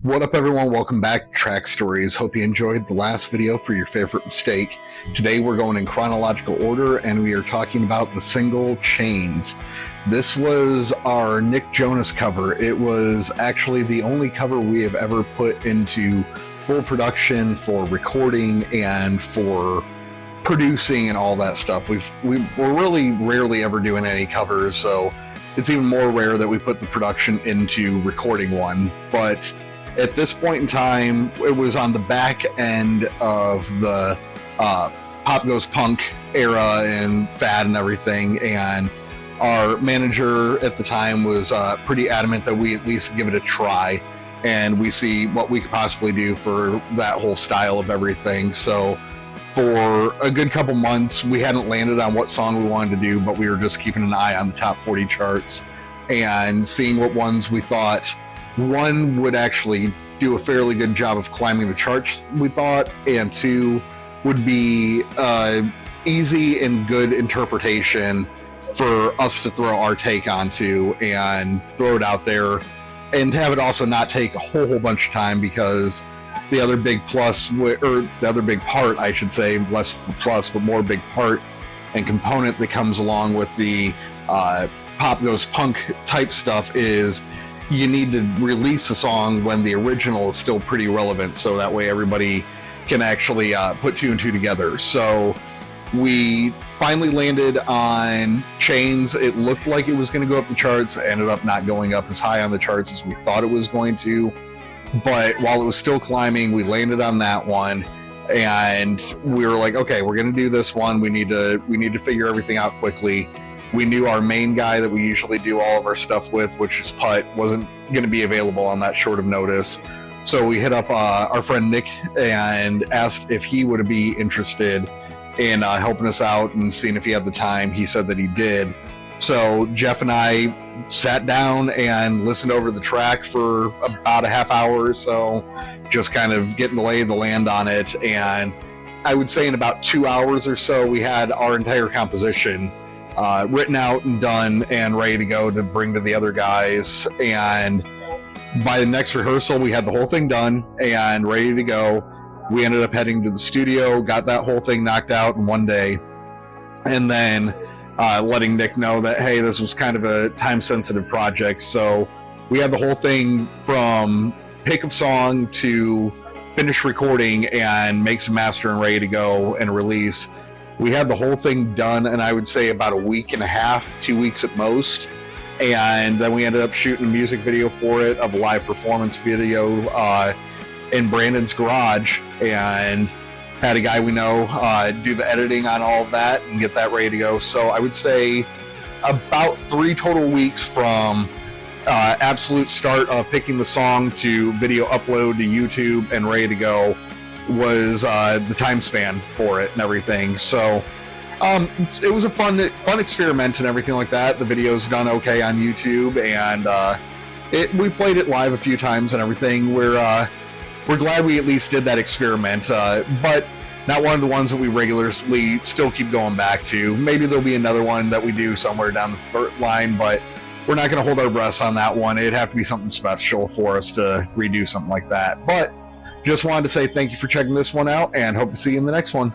What up, everyone? Welcome back to Track Stories. Hope you enjoyed the last video for your favorite mistake. Today we're going in chronological order and we are talking about the single Chains. This was our Nick Jonas cover. It was actually the only cover we have ever put into full production for recording and for producing and all that stuff. We're really rarely ever doing any covers, so it's even more rare that we put the production into recording one. But at this point in time, it was on the back end of the Pop Goes Punk era and fad and everything, and our manager at the time was pretty adamant that we at least give it a try and we see what we could possibly do for that whole style of everything. So for a good couple months, we hadn't landed on what song we wanted to do, but we were just keeping an eye on the top 40 charts and seeing what ones we thought one would actually do a fairly good job of climbing the charts, we thought, and two would be easy and good interpretation for us to throw our take onto and throw it out there, and have it also not take a whole bunch of time, because the other big plus, or the other big part, I should say, less plus but more big part and component that comes along with the Pop Goes Punk type stuff is you need to release a song when the original is still pretty relevant, so that way everybody can actually put two and two together. So we finally landed on Chains. It looked like it was going to go up the charts. It ended up not going up as high on the charts as we thought it was going to, but while it was still climbing, we landed on that one, and we were like, okay, we're going to do this one. We need to figure everything out quickly. We knew our main guy that we usually do all of our stuff with, which is Putt, wasn't going to be available on that short of notice. So we hit up our friend Nick and asked if he would be interested in helping us out and seeing if he had the time. He said that he did. So Jeff and I sat down and listened over the track for about a half hour or so, just kind of getting the lay of the land on it. And I would say in about 2 hours or so, we had our entire composition written out and done and ready to go to bring to the other guys. And by the next rehearsal, we had the whole thing done and ready to go. We ended up heading to the studio, got that whole thing knocked out in one day, and then letting Nick know that, hey, this was kind of a time-sensitive project. So we had the whole thing from pick of song to finish recording and make some master and ready to go and release. We had the whole thing done in, I would say, about a week and a half, 2 weeks at most. And then we ended up shooting a music video for it, of a live performance video in Brandon's garage, and had a guy we know do the editing on all of that and get that ready to go. So I would say about 3 total weeks from absolute start of picking the song to video upload to YouTube and ready to go was the time span for it and everything. So it was a fun experiment and everything like that. The video's done okay on YouTube, and we played it live a few times and everything. We're glad we at least did that experiment, but not one of the ones that we regularly still keep going back to. Maybe there'll be another one that we do somewhere down the line, but we're not going to hold our breaths on that one. It'd have to be something special for us to redo something like that. But just wanted to say thank you for checking this one out, and hope to see you in the next one.